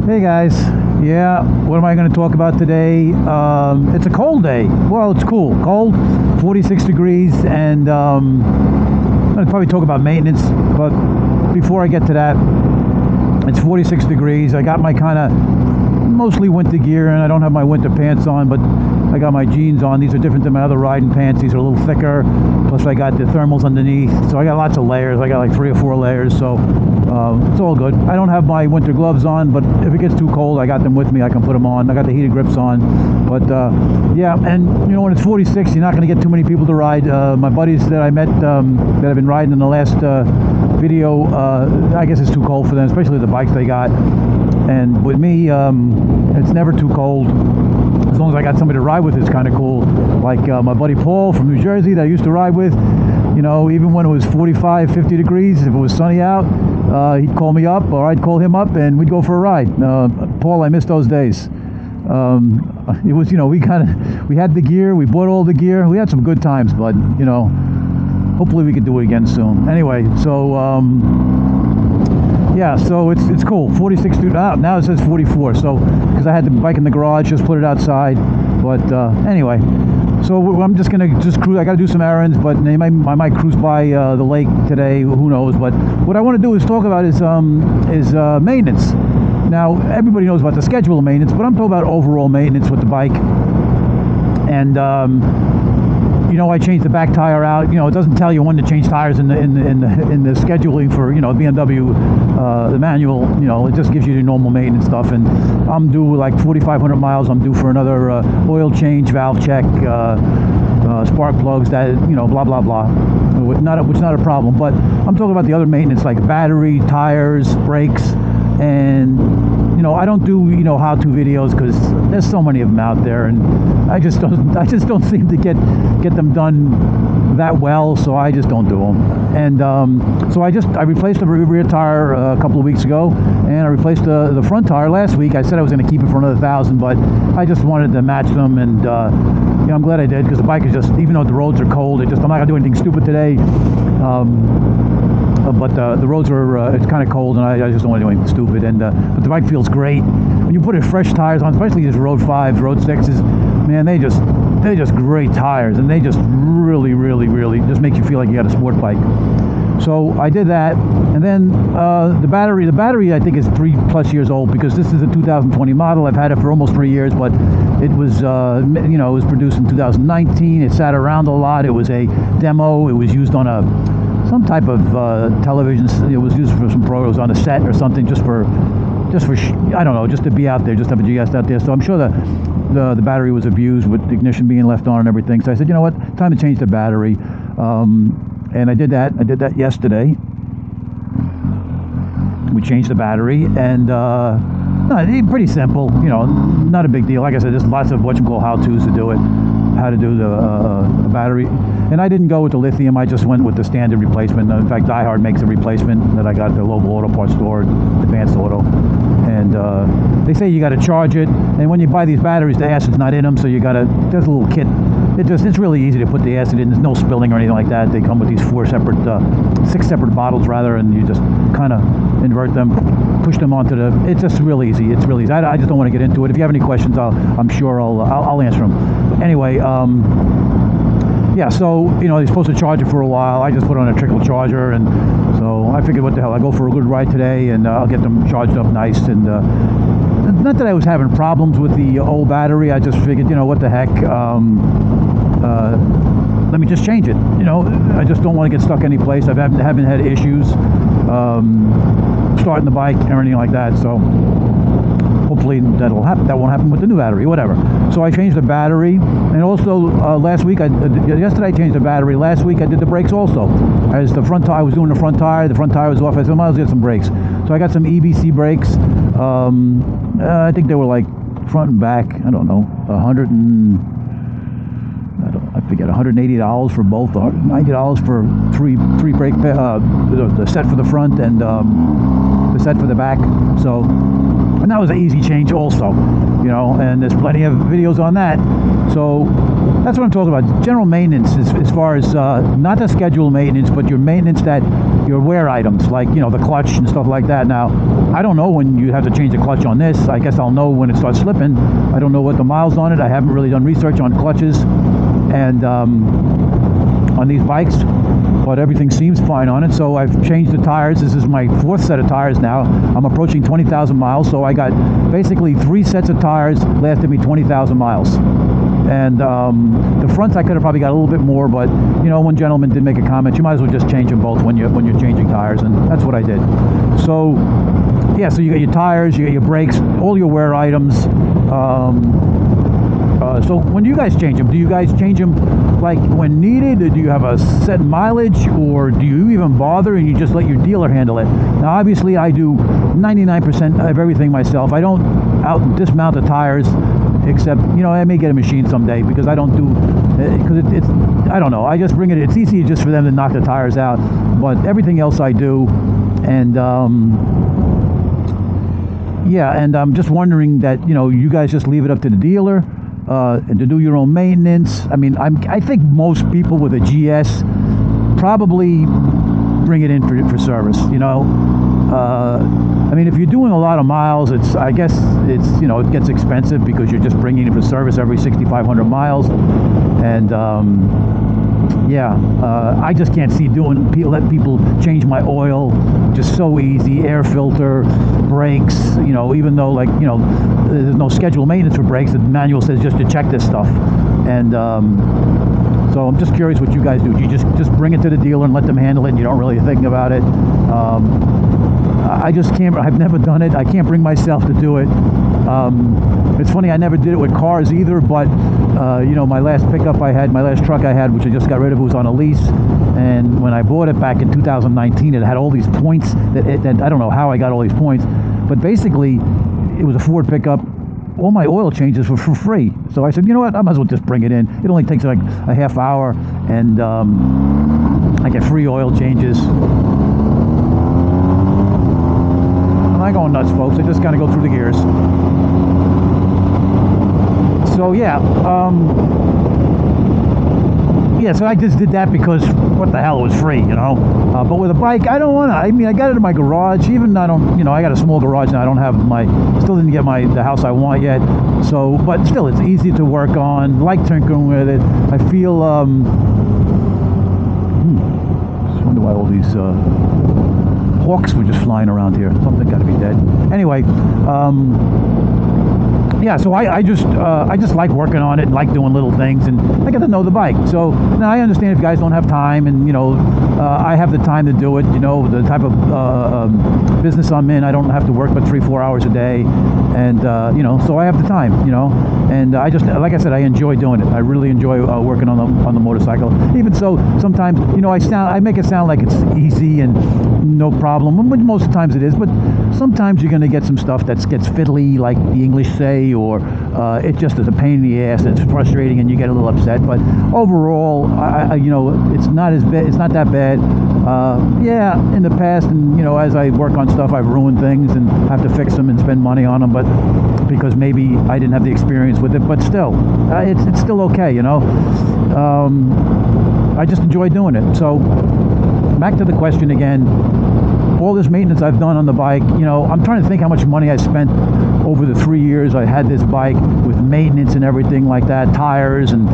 Hey guys, yeah, what am I going to talk about today? It's a cold day. Well, it's cool, cold, 46 degrees, and I'm going to probably talk about maintenance, but before I get to that, it's 46 degrees. I got my kind of mostly winter gear, and I don't have my winter pants on, but I got my jeans on. These are different than my other riding pants. These are a little thicker, plus I got the thermals underneath, so I got lots of layers. I got like 3 or 4 layers, so it's all good. I don't have my winter gloves on, but if it gets too cold, I got them with me. I can put them on. I got the heated grips on, but yeah, and you know, when it's 46, you're not going to get too many people to ride. My buddies that I met that have been riding in the last video, I guess it's too cold for them, especially the bikes they got. And with me, it's never too cold. As long as I got somebody to ride with, it's kind of cool. Like my buddy Paul from New Jersey that I used to ride with, you know, even when it was 45, 50 degrees, if it was sunny out, he'd call me up, or I'd call him up, and we'd go for a ride. Paul, I miss those days. It was, you know, we had the gear, we bought all the gear, we had some good times, but, you know, hopefully we could do it again soon. Anyway, so, yeah, so it's cool. 46 now it says 44. So because I had the bike in the garage, just put it outside. But anyway, so I'm just gonna cruise. I got to do some errands, but I might cruise by the lake today. Who knows? But what I want to do is talk about is maintenance. Now everybody knows about the schedule of maintenance, but I'm talking about overall maintenance with the bike. And you know, I changed the back tire out. You know, it doesn't tell you when to change tires in the scheduling for, you know, BMW, the manual. You know, it just gives you the normal maintenance stuff. And I'm due like 4,500 miles. I'm due for another oil change, valve check, spark plugs. That, you know, blah blah blah. Which not a problem. But I'm talking about the other maintenance like battery, tires, brakes, and you know, I don't do, you know, how-to videos because there's so many of them out there, and I just don't seem to get them done that well, so I just don't do them. And so I replaced the rear tire a couple of weeks ago, and I replaced the front tire last week. I said I was going to keep it for another $1,000, but I just wanted to match them, and you know, I'm glad I did, because the bike is just, even though the roads are cold, I'm not going to do anything stupid today. But the roads are, it's kind of cold, and I just don't want to do anything stupid. And but the bike feels great when you put fresh tires on, especially these Road 5s, Road 6s. Man, they're just great tires, and they just really just make you feel like you got a sport bike. So I did that, and then the battery I think is 3+ years old, because this is a 2020 model. I've had it for almost 3 years, but it was you know, it was produced in 2019. It sat around a lot. It was a demo. It was used on some type of television. It was used for some programs on a set or something, just for I don't know, just to be out there, just have a GS out there. So I'm sure the battery was abused with the ignition being left on and everything. So I said, you know what, time to change the battery. And I did that. I did that yesterday. We changed the battery, and pretty simple. You know, not a big deal. Like I said, there's lots of how-tos to do it. How to do the battery, and I didn't go with the lithium. I just went with the standard replacement. In fact, DieHard makes a replacement that I got at the local auto parts store, Advanced Auto, and they say you got to charge it. And when you buy these batteries, the acid's not in them, so you got to. There's a little kit. It's really easy to put the acid in. There's no spilling or anything like that. They come with these 6 separate bottles rather, and you just kind of invert them, push them onto the. It's just real easy. It's really easy. I just don't want to get into it. If you have any questions, I'm sure I'll answer them. But anyway, yeah. So you know, you're supposed to charge it for a while. I just put on a trickle charger, and so I figured, what the hell? I go for a good ride today, and I'll get them charged up nice. And not that I was having problems with the old battery. I just figured, you know, what the heck. Let me just change it. You know, I just don't want to get stuck any place. I haven't had issues starting the bike or anything like that. So hopefully that'll happen. That won't happen with the new battery, whatever. So I changed the battery, and also last week, yesterday I changed the battery. Last week I did the brakes also. As the front tire, I was doing the front tire was off. I said, I might as well get some brakes. So I got some EBC brakes. I think they were like front and back. I don't know, I forget, $180 for both, $90 for three brake, the set for the front and the set for the back. So, and that was an easy change also, you know, and there's plenty of videos on that. So That's what I'm talking about. General maintenance, as far as not the scheduled maintenance, but your maintenance that your wear items, like the clutch and stuff like that. Now, I don't know when you have to change the clutch on this. I guess I'll know when it starts slipping. I don't know what the miles on it. I haven't really done research on clutches and on these bikes, but everything seems fine on it. So I've changed the tires. This is my 4th set of tires now. I'm approaching 20,000 miles, so I got basically 3 sets of tires lasted me 20,000 miles. And the fronts I could have probably got a little bit more, but one gentleman did make a comment, you might as well just change them both when you're changing tires, and that's what I did. So yeah, so you got your tires, you got your brakes, all your wear items. So when do you guys change them? Do you guys change them like when needed? Or do you have a set mileage, or do you even bother and you just let your dealer handle it? Now obviously I do 99% of everything myself. I don't dismount the tires, except I may get a machine someday, because I don't do because it's I don't know, I just bring it. It's easy just for them to knock the tires out, but everything else I do. And yeah, and I'm just wondering that you guys just leave it up to the dealer and to do your own maintenance. I mean, I think most people with a GS probably bring it in for service. I mean, if you're doing a lot of miles, I guess it gets expensive, because you're just bringing it for service every 6,500 miles, and yeah, I just can't see let people change my oil just so easy. Air filter, brakes, even though there's no scheduled maintenance for brakes. The manual says just to check this stuff. And so I'm just curious what you guys do. Do you just bring it to the dealer and let them handle it, and you don't really think about it? I just can't. I've never done it. I can't bring myself to do it. It's funny, I never did it with cars either, but my last pickup I had, my last truck I had, which I just got rid of, it was on a lease, and when I bought it back in 2019, it had all these points that I don't know how I got all these points, but basically it was a Ford pickup. All my oil changes were for free. So I said, you know what, I might as well just bring it in. It only takes like a half hour, and I get free oil changes. I'm not going nuts, folks. I just kind of go through the gears. So yeah, so I just did that because what the hell, it was free, but with a bike, I don't want to. I mean, I got it in my garage. Even I don't, I got a small garage now. I don't have still didn't get the house I want yet. So, but still, it's easy to work on. Like tinkering with it. I feel. Just wonder why all these hawks were just flying around here. Something got to be dead. Anyway. Yeah, so I just like working on it and like doing little things, and I get to know the bike. So now I understand if you guys don't have time, and I have the time to do it. The type of business I'm in, I don't have to work but 3-4 hours a day, and so I have the time. And I just, like I said, I enjoy doing it. I really enjoy working on the motorcycle. Even so, sometimes I make it sound like it's easy and no problem. Most of the times it is, but sometimes you're going to get some stuff that gets fiddly, like the English say, or it just is a pain in the ass, and it's frustrating, and you get a little upset. But overall, it's not as bad. It's not that bad. Yeah, in the past, and as I work on stuff, I've ruined things and have to fix them and spend money on them. But because maybe I didn't have the experience with it, but still, it's still okay. I just enjoy doing it. So back to the question again. All this maintenance I've done on the bike, I'm trying to think how much money I spent over the 3 years I had this bike, with maintenance and everything like that, tires and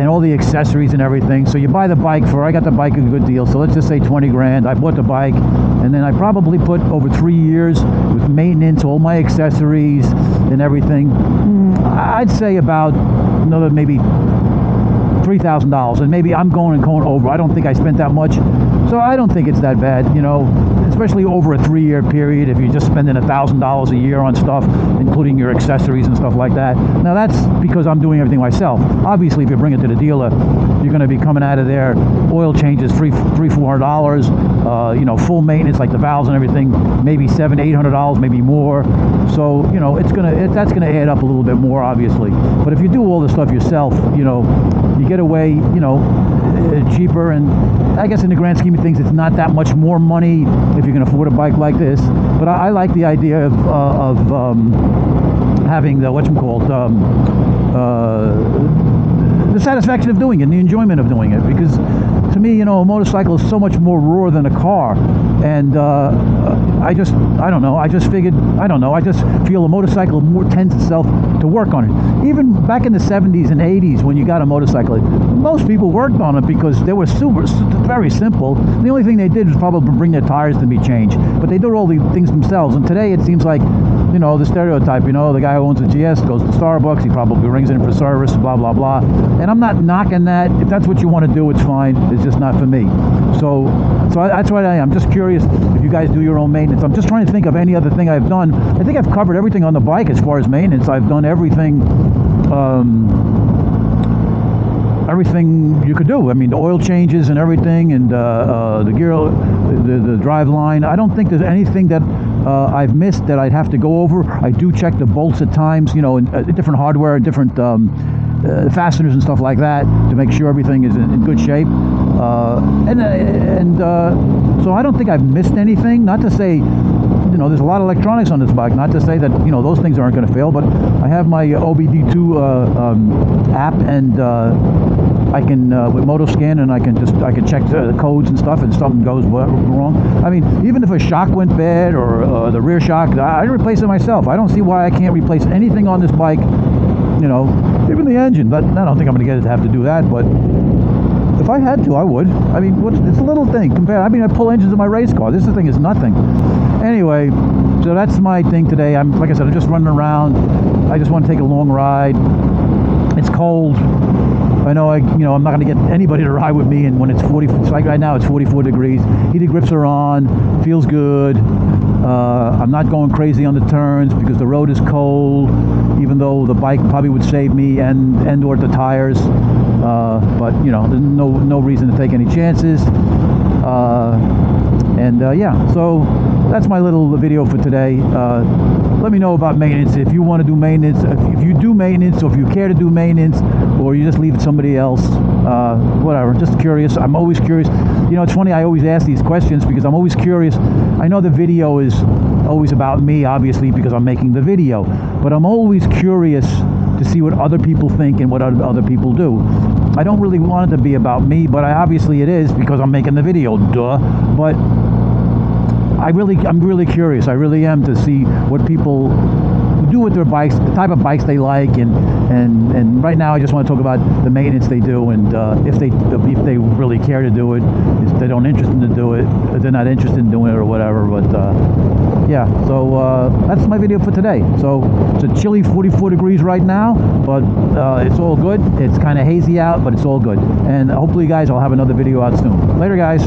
all the accessories and everything. So you buy the bike I got the bike a good deal, so let's just say 20 grand. I bought the bike, and then I probably put over 3 years with maintenance, all my accessories and everything, I'd say about another maybe $3,000, and maybe I'm going over. I don't think I spent that much, so I don't think it's that bad, especially over a 3-year period. If you're just spending $1,000 a year on stuff, including your accessories and stuff like that. Now that's because I'm doing everything myself. Obviously, if you bring it to the dealer, you're going to be coming out of there, oil changes $300-$400, full maintenance like the valves and everything, maybe $700-$800, maybe more. So that's gonna add up a little bit more, obviously. But if you do all the stuff yourself, you get away, cheaper, and I guess in the grand scheme of things, it's not that much more money if you can afford a bike like this. But I like the idea of having the satisfaction of doing it and the enjoyment of doing it, because to me, you know, a motorcycle is so much more raw than a car. And I just feel a motorcycle more tends itself to work on it. Even back in the 70s and 80s, when you got a motorcycle, most people worked on it because they were very simple. The only thing they did was probably bring their tires to be changed, but they did all the things themselves. And today it seems like, you know, the stereotype, you know, the guy who owns a GS goes to Starbucks, he probably brings it in for service, blah, blah, blah. And I'm not knocking that. If that's what you want to do, it's fine. It's just not for me. So that's what I am. I'm just curious if you guys do your own maintenance. I'm just trying to think of any other thing I've done. I think I've covered everything on the bike as far as maintenance. I've done everything you could do. I mean, the oil changes and everything, and the gear, the drive line. I don't think there's anything that I've missed that I'd have to go over. I do check the bolts at times, you know, in different hardware, different fasteners and stuff like that, to make sure everything is in good shape. So I don't think I've missed anything. Not to say, you know, there's a lot of electronics on this bike. Not to say that, you know, those things aren't going to fail, but I have my OBD2 app, and I can with MotoScan, and I can check the codes and stuff, and something goes wrong. I mean, even if a shock went bad or the rear shock, I replace it myself. I don't see why I can't replace anything on this bike. You know, even the engine. But I don't think I'm going to get it to have to do that. But if I had to, I would. I mean, it's a little thing compared. I mean, I pull engines in my race car. This thing is nothing. Anyway, so that's my thing today. Like I said, I'm just running around. I just want to take a long ride. It's cold. I know I'm not going to get anybody to ride with me, and when it's 40, it's like right now it's 44 degrees. Heated grips are on. Feels good. I'm not going crazy on the turns because the road is cold, even though the bike probably would save me and or the tires. But you know, there's no reason to take any chances. Yeah, so that's my little video for today. Let me know about maintenance. If you want to do maintenance, if you do maintenance, or if you care to do maintenance, or you just leave it to somebody else, whatever. Just curious. I'm always curious. You know, it's funny, I always ask these questions because I'm always curious. I know the video is always about me, obviously, because I'm making the video, but I'm always curious to see what other people think and what other people do. I don't really want it to be about me, but obviously it is because I'm making the video, duh. But I'm really curious. I really am, to see what people do with their bikes, the type of bikes they like, and right now I just want to talk about the maintenance they do, and if they really care to do it, if they don't interested to do it, if they're not interested in doing it or whatever. But yeah, so that's my video for today. So it's a chilly 44 degrees right now, but it's all good. It's kind of hazy out, but it's all good. And hopefully, guys, I'll have another video out soon. Later, guys.